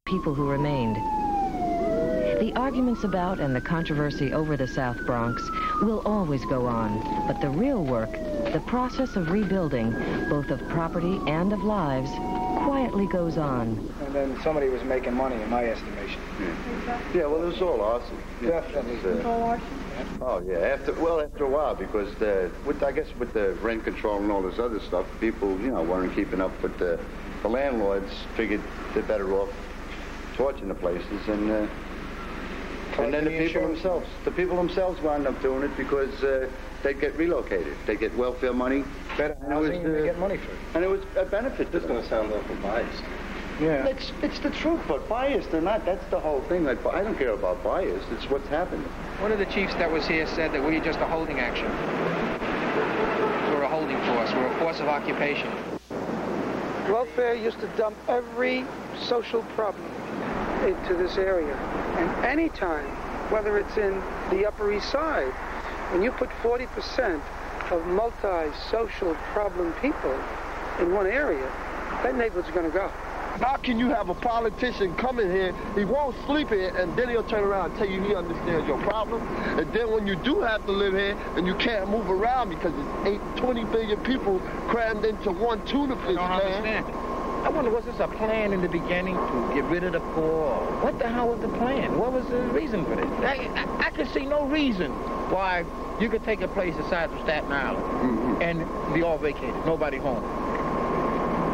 people who remained. The arguments about and the controversy over the South Bronx will always go on, but the real work, the process of rebuilding, both of property and of lives, quietly goes on. And then somebody was making money, in my estimation. Yeah, well, it was all arson. Definitely. All arson? Oh, yeah, after a while, because I guess with the rent control and all this other stuff, people, weren't keeping up with the landlords figured they're better off torching the places, and then the people themselves wound up doing it because they'd get relocated. They'd get welfare money. Better housing, and they get money for it. And it was a benefit. This is going to sound awful biased. Yeah. It's the truth, but biased or not, that's the whole thing. Like, I don't care about bias. It's what's happening. One of the chiefs that was here said that we're just a holding action. We're a holding force. We're a force of occupation. Welfare used to dump every social problem into this area. And any time, whether it's in the Upper East Side, when you put 40% of multi-social problem people in one area, that neighborhood's going to go. How can you have a politician come in here, he won't sleep here, and then he'll turn around and tell you he understands your problem? And then when you do have to live here and you can't move around because it's 20 billion people crammed into one tuna fish can. I wonder, was this a plan in the beginning to get rid of the poor? What the hell was the plan? What was the reason for this? I could see no reason why you could take a place the size of Staten Island and be all vacated, nobody home.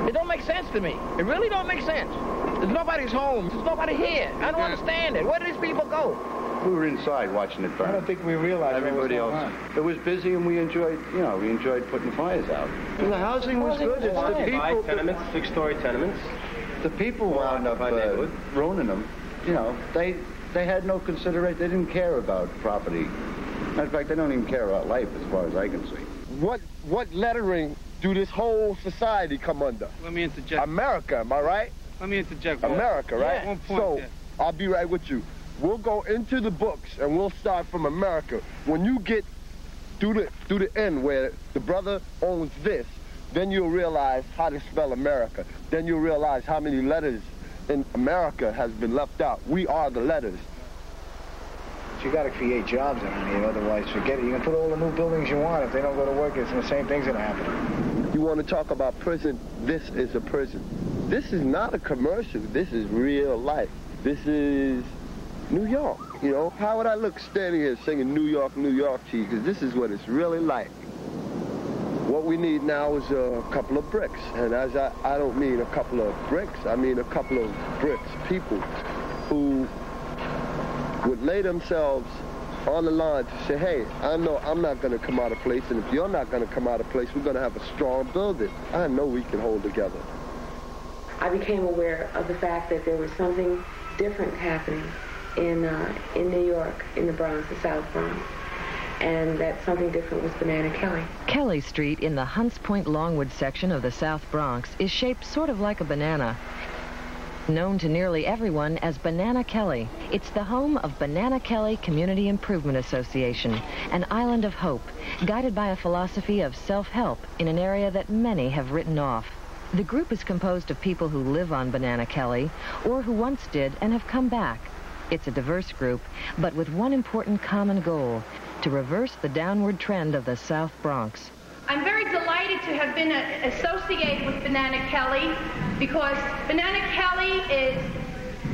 It don't make sense to me. It really don't make sense. There's nobody's home. There's nobody here. I don't understand it. Where do these people go? We were inside watching it burn. I don't think we realized everybody else. It was busy, and we enjoyed putting fires out. And the housing was good. It's the people. Tenements, 6-story tenements. The people wound up ruining them. They had no consideration. They didn't care about property. Matter of fact, they don't even care about life, as far as I can see. What lettering do this whole society come under? Let me interject. America, am I right? Let me interject. America, right? Yeah. One point, so, yeah. I'll be right with you. We'll go into the books, and we'll start from America. When you get through the end where the brother owns this, then you'll realize how to spell America. Then you'll realize how many letters in America has been left out. We are the letters. You got to create jobs around here, otherwise forget it. You can put all the new buildings you want. If they don't go to work, it's the same thing's going to happen. You want to talk about prison? This is a prison. This is not a commercial. This is real life. This is New York. How would I look standing here singing New York, New York to you? Because this is what it's really like. What we need now is a couple of bricks. And as I don't mean a couple of bricks, I mean a couple of bricks. People who would lay themselves on the line to say, hey, I know I'm not going to come out of place, and if you're not going to come out of place, we're going to have a strong building. I know we can hold together. I became aware of the fact that there was something different happening in New York, in the Bronx, the South Bronx, and that something different was Banana Kelly. Kelly Street in the Hunts Point Longwood section of the South Bronx is shaped sort of like a banana. Known to nearly everyone as Banana Kelly, it's the home of Banana Kelly Community Improvement Association, an island of hope, guided by a philosophy of self-help in an area that many have written off. The group is composed of people who live on Banana Kelly, or who once did and have come back. It's a diverse group, but with one important common goal, to reverse the downward trend of the South Bronx. I'm very delighted to have been associated with Banana Kelly because Banana Kelly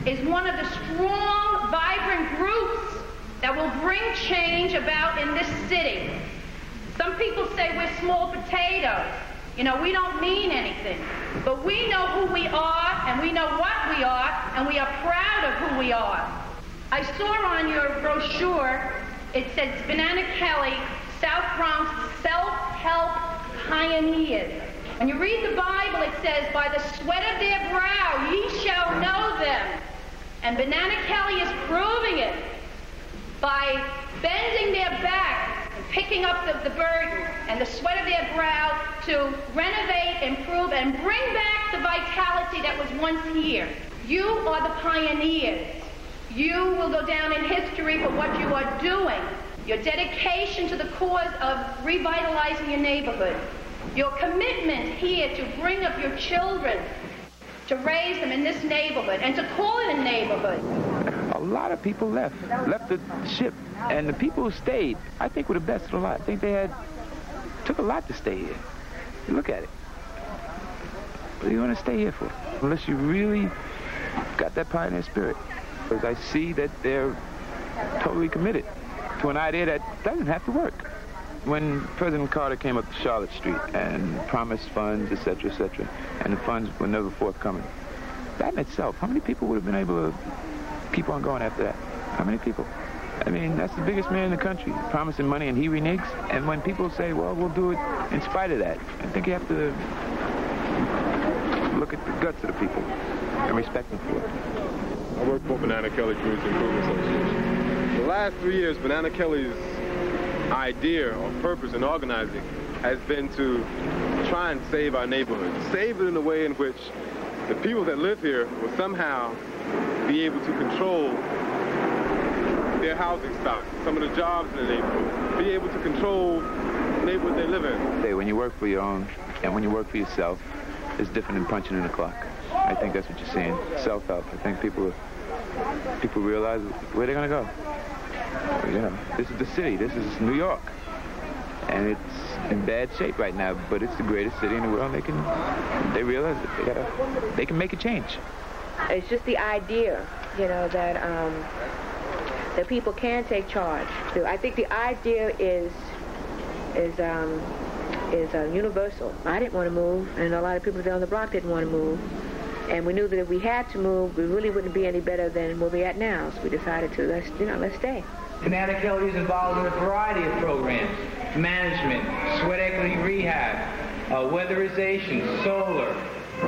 is one of the strong, vibrant groups that will bring change about in this city. Some people say we're small potatoes. We don't mean anything. But we know who we are, and we know what we are, and we are proud of who we are. I saw on your brochure, it says Banana Kelly, South Bronx Self-Help Pioneers. When you read the Bible, it says, by the sweat of their brow ye shall know them. And Banana Kelly is proving it by bending their back and picking up the burden and the sweat of their brow to renovate, improve, and bring back the vitality that was once here. You are the pioneers. You will go down in history for what you are doing. Your dedication to the cause of revitalizing your neighborhood. Your commitment here to bring up your children to raise them in this neighborhood and to call it a neighborhood. A lot of people left the ship, and the people who stayed, I think, were the best of the lot. I think took a lot to stay here. Look at it. What do you want to stay here for? Unless you really got that pioneer spirit. Because I see that they're totally committed to an idea that doesn't have to work. When President Carter came up to Charlotte Street and promised funds, et cetera, and the funds were never forthcoming, that in itself, how many people would have been able to keep on going after that? How many people? I mean, that's the biggest man in the country, promising money, and he reneges. And when people say, well, we'll do it in spite of that, I think you have to look at the guts of the people and respect them for it. I work for Banana Kelly Community Improvement Association. The last 3 years, Banana Kelly's idea or purpose in organizing has been to try and save our neighborhood. Save it in a way in which the people that live here will somehow be able to control their housing stock, some of the jobs in the neighborhood, be able to control the neighborhood they live in. Hey, when you work for your own and when you work for yourself, it's different than punching in the clock. I think that's what you're saying. Self-help. I think people realize where they're going to go. You know, this is the city. This is New York. And it's in bad shape right now, but it's the greatest city in the world. They realize that they can make a change. It's just the idea, you know, that that people can take charge. So I think the idea is universal. I didn't want to move, and a lot of people down the block didn't want to move. And we knew that if we had to move, we really wouldn't be any better than where we're at now. So we decided to let's stay. Banana Kelly is involved in a variety of programs: management, sweat equity rehab, weatherization, solar,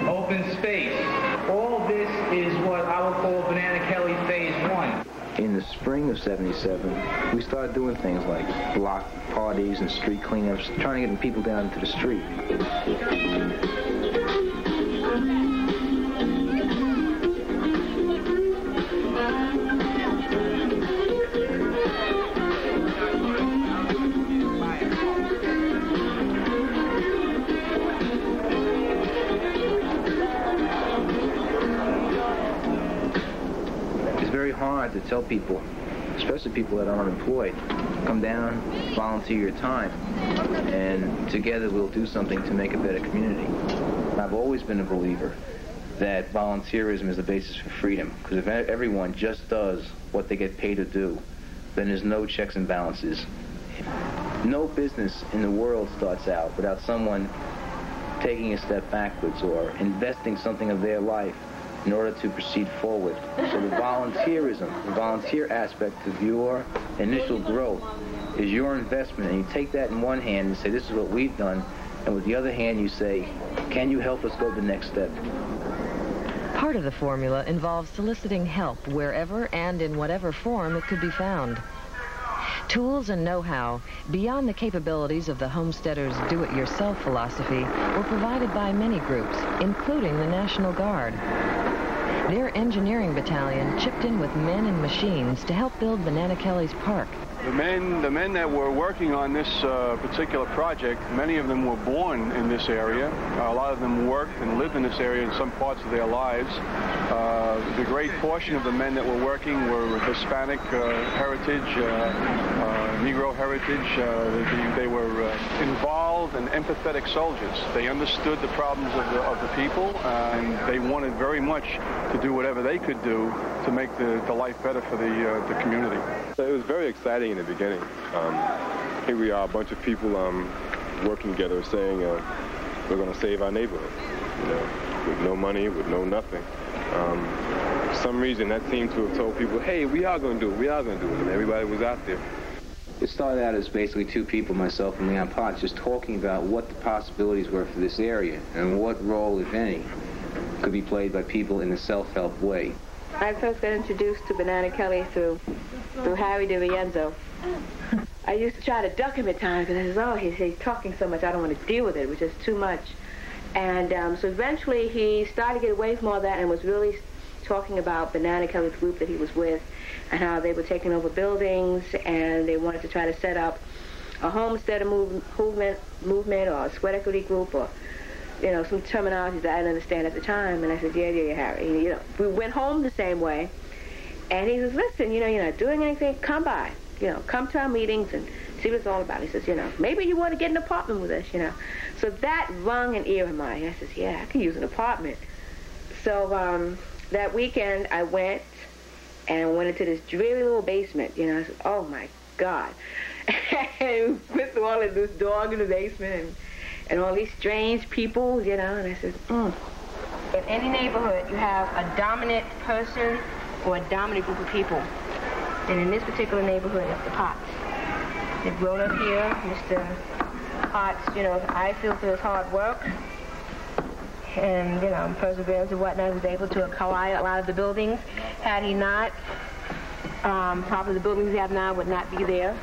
open space. All this is what I would call Banana Kelly Phase 1. In the spring of '77, we started doing things like block parties and street cleanups, trying to get people down into the street. Hard to tell people, especially people that are unemployed, come down, volunteer your time, and together we'll do something to make a better community. I've always been a believer that volunteerism is the basis for freedom, because if everyone just does what they get paid to do, then there's no checks and balances. No business in the world starts out without someone taking a step backwards or investing something of their life in order to proceed forward. So the volunteerism, the volunteer aspect of your initial growth is your investment, and you take that in one hand and say, this is what we've done, and with the other hand you say, can you help us go the next step? Part of the formula involves soliciting help wherever and in whatever form it could be found. Tools and know-how, beyond the capabilities of the homesteaders' do-it-yourself philosophy, were provided by many groups, including the National Guard. Their engineering battalion chipped in with men and machines to help build Banana Kelly's park. The men that were working on this particular project, many of them were born in this area. A lot of them worked and lived in this area in some parts of their lives. The great portion of the men that were working were Hispanic heritage, Negro heritage. They were involved and empathetic soldiers. They understood the problems of the people, and they wanted very much to do whatever they could do to make the life better for the community. So it was very exciting in the beginning. Here we are, a bunch of people working together, saying we're going to save our neighborhood, with no money, with no nothing. For some reason, that seemed to have told people, hey, we are going to do it, we are going to do it, and everybody was out there. It started out as basically two people, myself and Leon Potts, just talking about what the possibilities were for this area and what role, if any, could be played by people in a self-help way. I first got introduced to Banana Kelly through Harry DiVienzo. I used to try to duck him at times, and I said, he's talking so much, I don't want to deal with it, which is too much. And so eventually he started to get away from all that and was really talking about Banana Kelly's group that he was with and how they were taking over buildings, and they wanted to try to set up a homesteader movement or a sweat equity group or some terminologies that I didn't understand at the time. And I said, yeah, Harry. And, we went home the same way. And he says, listen, you're not doing anything. Come by. Come to our meetings and see what it's all about. He says, maybe you want to get an apartment with us, So that rung an ear in mine. I says, yeah, I can use an apartment. So that weekend I went and went into this dreary little basement. I said, oh, my God. And we went through all of this dog in the basement and all these strange people, and I said, In any neighborhood, you have a dominant person or a dominant group of people. And in this particular neighborhood, it's the Potts. They've grown up here. Mr. Potts, I feel for his hard work and, perseverance and whatnot, was able to acquire a lot of the buildings. Had he not, probably the buildings we have now would not be there.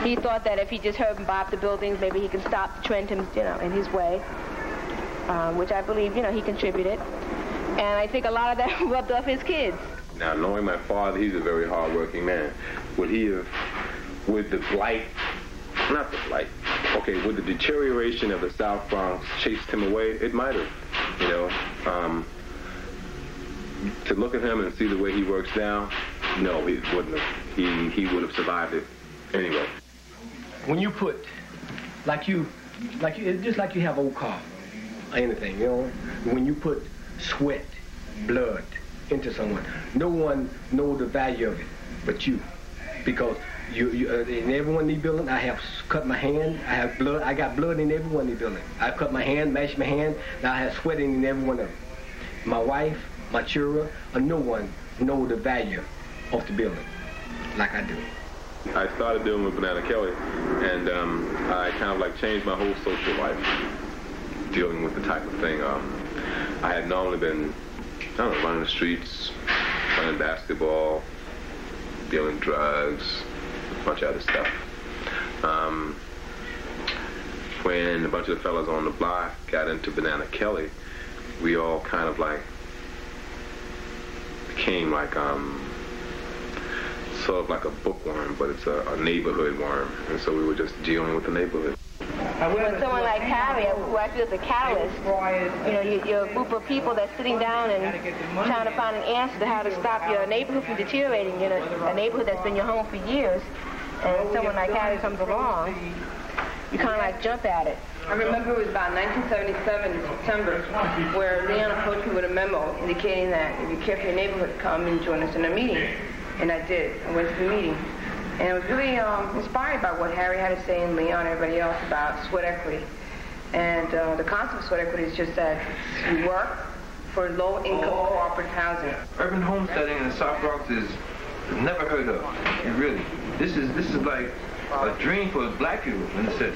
He thought that if he just heard him bought the buildings, maybe he could stop the trend, in his way, which I believe, he contributed. And I think a lot of that rubbed off his kids. Now, knowing my father, he's a very hard-working man. Would he have, with the blight, not the blight, okay, would the deterioration of the South Bronx chased him away? It might have, To look at him and see the way he works now, no, he wouldn't have. He would have survived it anyway. When you put, it's just like you have old car or anything, when you put sweat, blood into someone, no one knows the value of it but you, because you in every one of these buildings, I have cut my hand, I have blood, I got blood in every one of these buildings. I cut my hand, mashed my hand, now I have sweat in every one of them. My wife, my children, no one knows the value of the building like I do. I started dealing with Banana Kelly, and I kind of changed my whole social life dealing with the type of thing. I had normally been, running the streets, playing basketball, dealing drugs, a bunch of other stuff. When a bunch of the fellas on the block got into Banana Kelly, we all kind of became sort of like a bookworm, but it's a neighborhood worm, and so we were just dealing with the neighborhood. When someone like Harry, who I feel is a catalyst, you're a group of people that's sitting down and trying to find an answer to how to stop your neighborhood from deteriorating, a neighborhood that's been your home for years, and someone like Harry comes along, you kind of jump at it. I remember it was about 1977 in September where Leon approached me with a memo indicating that if you care for your neighborhood, come and join us in a meeting. And I did. I went to the meeting. And I was really inspired by what Harry had to say and Leon and everybody else about sweat equity. And the concept of sweat equity is just that you work for low-income cooperative housing. Urban homesteading in the South Bronx is never heard of. Really. This is like a dream for black people in the city.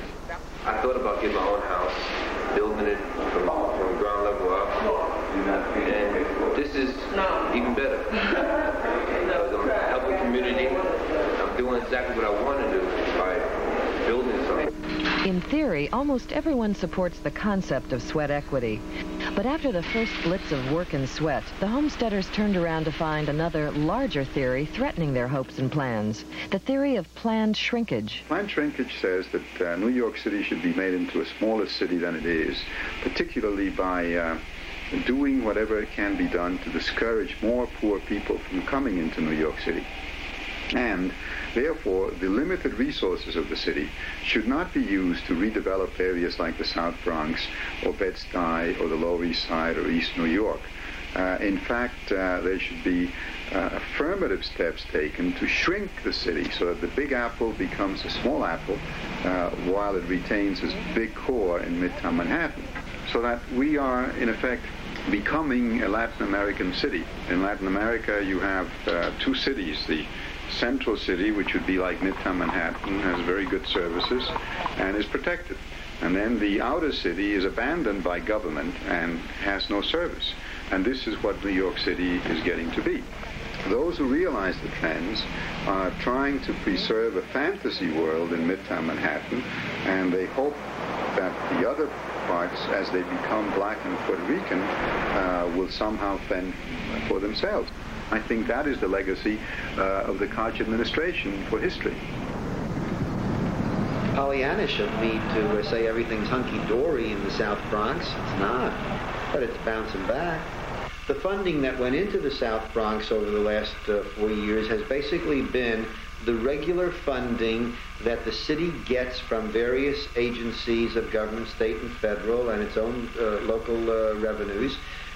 I thought about getting my own house, building it from ground level up, and this is even better. I'm helping the community. I'm doing exactly what I want to do by building something. In theory, almost everyone supports the concept of sweat equity. But after the first blitz of work and sweat, the homesteaders turned around to find another, larger theory threatening their hopes and plans, the theory of planned shrinkage. Planned shrinkage says that New York City should be made into a smaller city than it is, particularly by doing whatever can be done to discourage more poor people from coming into New York City. And therefore, the limited resources of the city should not be used to redevelop areas like the South Bronx or Bed-Stuy or the Lower East Side or East New York. In fact, there should be affirmative steps taken to shrink the city so that the Big Apple becomes a small apple while it retains its big core in Midtown Manhattan. So that we are, in effect, becoming a Latin American city. In Latin America, you have two cities. The central city, which would be like Midtown Manhattan, has very good services and is protected. And then the outer city is abandoned by government and has no service. And this is what New York City is getting to be. Those who realize the trends are trying to preserve a fantasy world in Midtown Manhattan, and they hope that the other parts, as they become black and Puerto Rican, will somehow fend for themselves. I think that is the legacy of the Koch administration for history. Pollyannish of me to say everything's hunky-dory in the South Bronx. It's not, but it's bouncing back. The funding that went into the South Bronx over the last 4 years has basically been the regular funding that the city gets from various agencies of government, state and federal, and its own local revenues,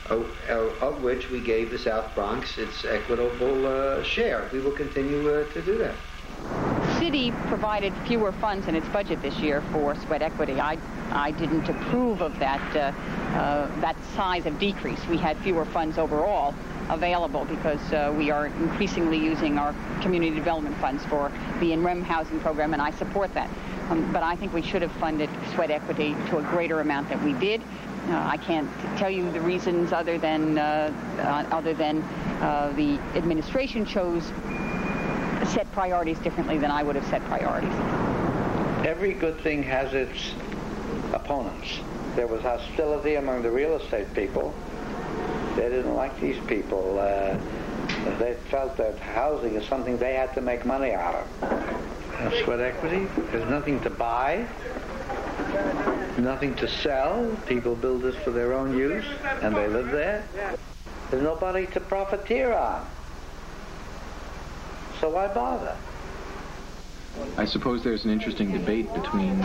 of which we gave the South Bronx its equitable share. We will continue to do that. The city provided fewer funds in its budget this year for sweat equity. I didn't approve of that size of decrease. We had fewer funds overall available because we are increasingly using our community development funds for the in-rem housing program, and I support that. But I think we should have funded sweat equity to a greater amount than we did. I can't tell you the reasons other than the administration set priorities differently than I would have set priorities. Every good thing has its opponents. There was hostility among the real estate people. They didn't like these people. They felt that housing is something they had to make money out of. Sweat equity, there's nothing to buy, nothing to sell. People build this for their own use, and they live there. There's nobody to profiteer on. So why bother? I suppose there's an interesting debate between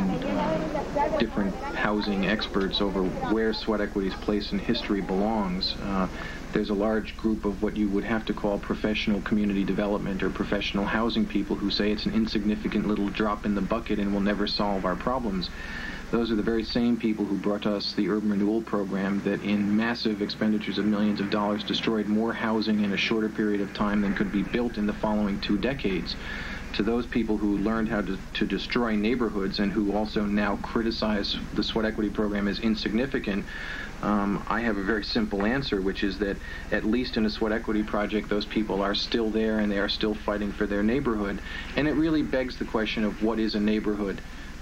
different housing experts over where sweat equity's place in history belongs. There's a large group of what you would have to call professional community development or professional housing people who say it's an insignificant little drop in the bucket and will never solve our problems. Those are the very same people who brought us the urban renewal program that in massive expenditures of millions of dollars destroyed more housing in a shorter period of time than could be built in the following 2 decades. To those people who learned how to destroy neighborhoods and who also now criticize the sweat equity program as insignificant, I have a very simple answer, which is that at least in a sweat equity project, those people are still there and they are still fighting for their neighborhood. And it really begs the question of what is a neighborhood.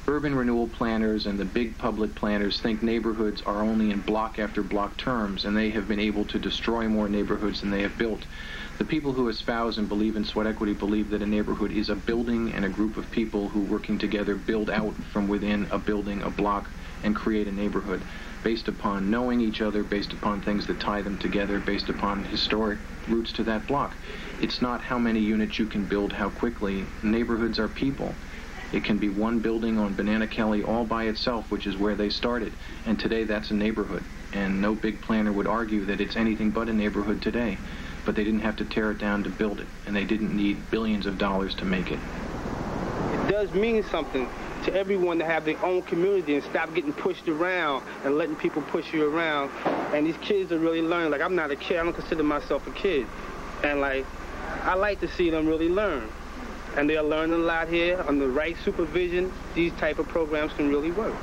Urban renewal planners and the big public planners think neighborhoods are only in block after block terms, and they have been able to destroy more neighborhoods than they have built. The people who espouse and believe in sweat equity believe that a neighborhood is a building and a group of people who, working together, build out from within a building, a block, and create a neighborhood based upon knowing each other, based upon things that tie them together, based upon historic roots to that block. It's not how many units you can build, how quickly. Neighborhoods are people. It can be one building on Banana Kelly all by itself, which is where they started. And today that's a neighborhood. And no big planner would argue that it's anything but a neighborhood today. But they didn't have to tear it down to build it. And they didn't need billions of dollars to make it. It does mean something to everyone to have their own community and stop getting pushed around and letting people push you around. And these kids are really learning. Like, I'm not a kid. I don't consider myself a kid. And, like, I like to see them really learn. And they're learning a lot here. On the right supervision, these type of programs can really work.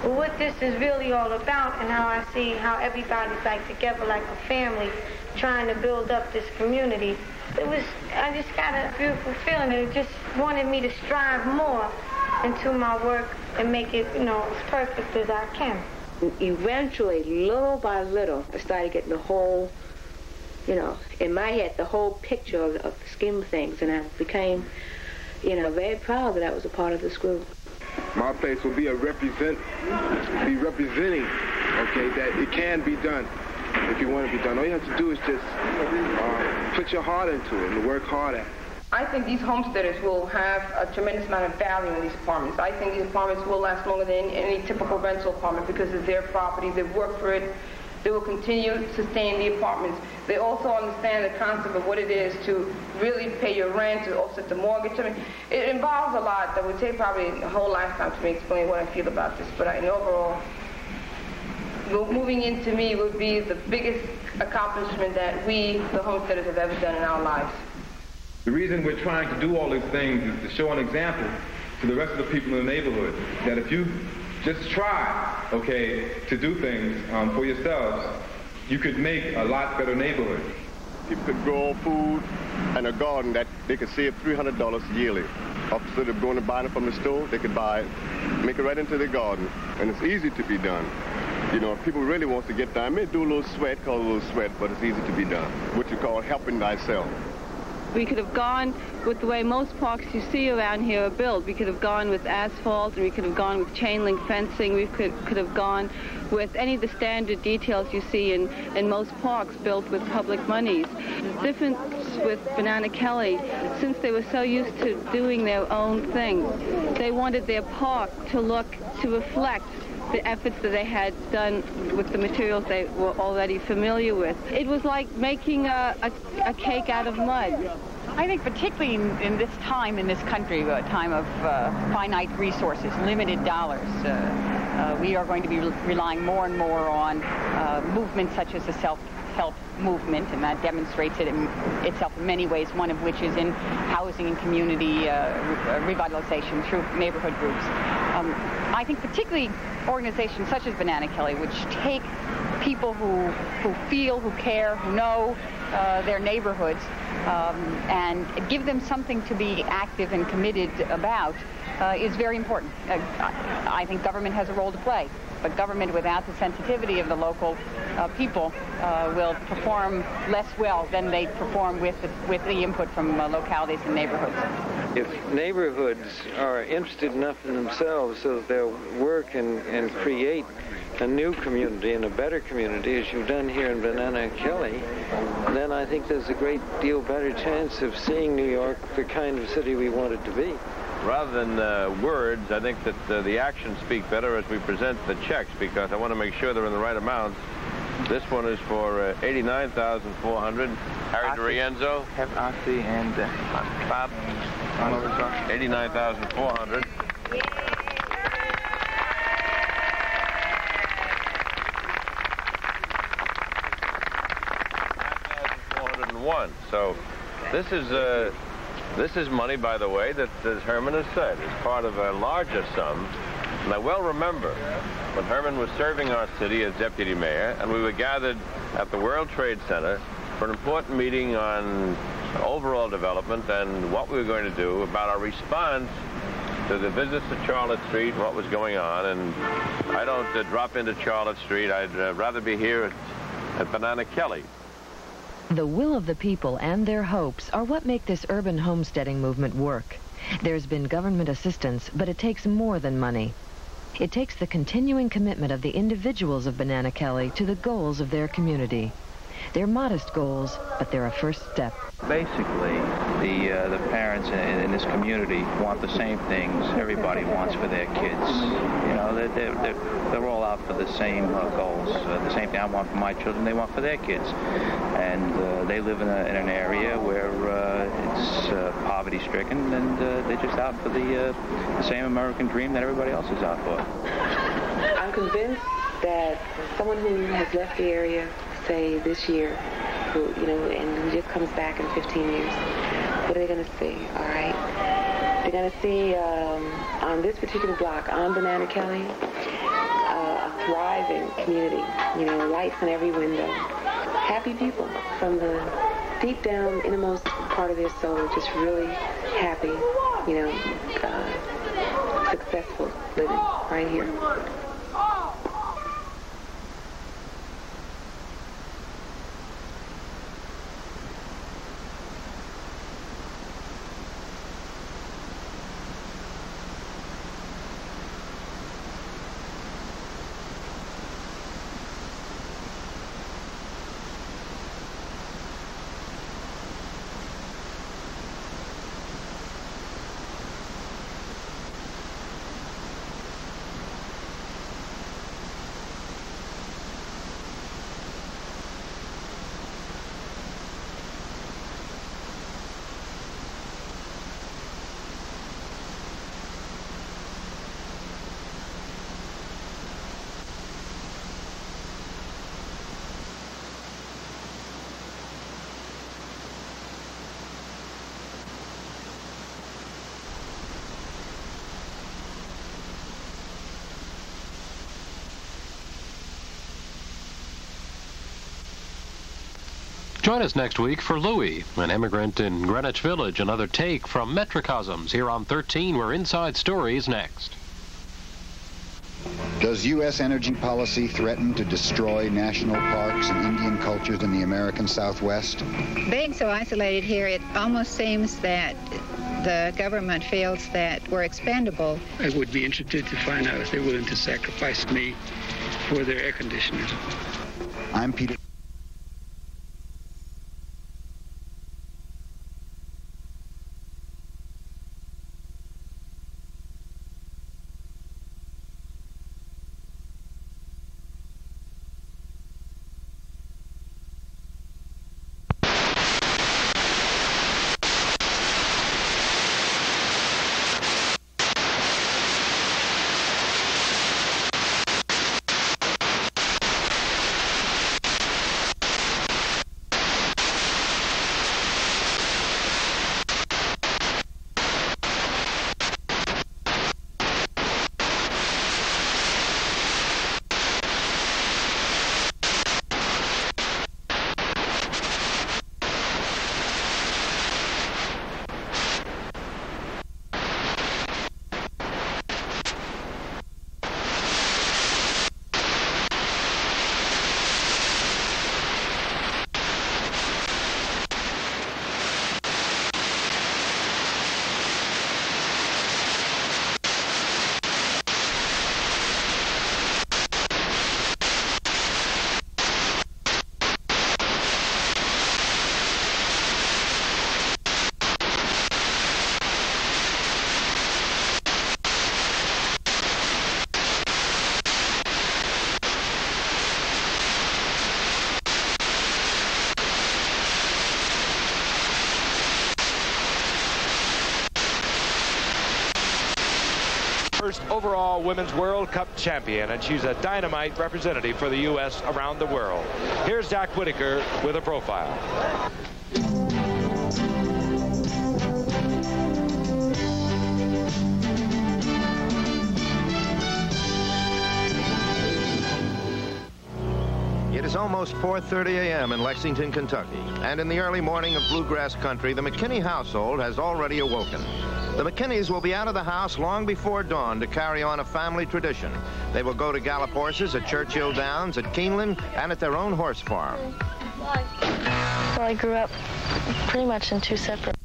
Well, what this is really all about, and how I see how everybody's like together like a family, trying to build up this community. I just got a beautiful feeling. It just wanted me to strive more into my work and make it, as perfect as I can. Eventually, little by little, I started getting the whole, in my head, the whole picture of the scheme of things, and I became, very proud that I was a part of this group. My place will be representing, okay, that it can be done if you want to be done. All you have to do is just put your heart into it and work hard at it. I think these homesteaders will have a tremendous amount of value in these apartments. I think these apartments will last longer than any typical rental apartment because it's their property. They've worked for it. They will continue to sustain the apartments. They also understand the concept of what it is to really pay your rent, to offset the mortgage. I mean, it involves a lot that would take probably a whole lifetime to explain what I feel about this. But overall, moving into me would be the biggest accomplishment that we, the homesteaders, have ever done in our lives. The reason we're trying to do all these things is to show an example to the rest of the people in the neighborhood that if you just try, okay, to do things for yourselves, you could make a lot better neighborhood. People could grow food and a garden that they could save $300 yearly. Instead of going to buy it from the store, they could buy it, make it right into their garden, and it's easy to be done. If people really want to get done, may do a little sweat, call it a little sweat, but it's easy to be done. What you call helping thyself. We could have gone with the way most parks you see around here are built. We could have gone with asphalt, and we could have gone with chain link fencing. We could have gone with any of the standard details you see in most parks built with public monies. The difference with Banana Kelly, since they were so used to doing their own thing, they wanted their park to reflect the efforts that they had done with the materials they were already familiar with. It was like making a cake out of mud. I think particularly in this time in this country, a time of finite resources, limited dollars, we are going to be relying more and more on movements such as the self-help movement, and that demonstrates itself in many ways, one of which is in housing and community revitalization through neighborhood groups. I think particularly organizations such as Banana Kelly, which take people who feel, who care, who know their neighborhoods, and give them something to be active and committed about, is very important. I think government has a role to play, but government without the sensitivity of the local people will perform less well than they perform with the input from localities and neighborhoods. If neighborhoods are interested enough in themselves so that they'll work and create a new community and a better community, as you've done here in Banana Kelly, then I think there's a great deal better chance of seeing New York the kind of city we want it to be. Rather than words, I think that the actions speak better as we present the checks, because I want to make sure they're in the right amounts. This one is for $89,400. Harry DiRienzo. Ossie and Bob. $89,400. So this is money, by the way, that, as Herman has said, is part of a larger sum. And I well remember when Herman was serving our city as deputy mayor, and we were gathered at the World Trade Center for an important meeting on overall development and what we were going to do about our response to the visits to Charlotte Street and what was going on. And I don't drop into Charlotte Street. I'd rather be here at Banana Kelly. The will of the people and their hopes are what make this urban homesteading movement work. There's been government assistance, but it takes more than money. It takes the continuing commitment of the individuals of Banana Kelly to the goals of their community. They're modest goals, but they're a first step. Basically, the parents in this community want the same things everybody wants for their kids. You know, they're all out for the same goals. The same thing I want for my children, they want for their kids. And they live in an area where it's poverty-stricken, and they're just out for the same American dream that everybody else is out for. I'm convinced that someone who has left the area, say this year, who, you know, and who just comes back in 15 years, what are they going to see? All right, they're going to see on this particular block, on Banana Kelly, a thriving community. You know, lights in every window, happy people from the deep down innermost part of their soul, just really happy. You know, successful living right here. Join us next week for Louie, an immigrant in Greenwich Village, another take from Metricosms here on 13, where Inside Story is next. Does U.S. energy policy threaten to destroy national parks and Indian cultures in the American Southwest? Being so isolated here, it almost seems that the government feels that we're expendable. I would be interested to find out if they're willing to sacrifice me for their air conditioners. I'm Peter. First overall Women's World Cup champion, and she's a dynamite representative for the U.S. around the world. Here's Jack Whitaker with a profile. It is almost 4:30 a.m. in Lexington, Kentucky, and in the early morning of bluegrass country, the McKinney household has already awoken. The McKinneys will be out of the house long before dawn to carry on a family tradition. They will go to gallop horses at Churchill Downs, at Keeneland, and at their own horse farm. Well, I grew up pretty much in two separate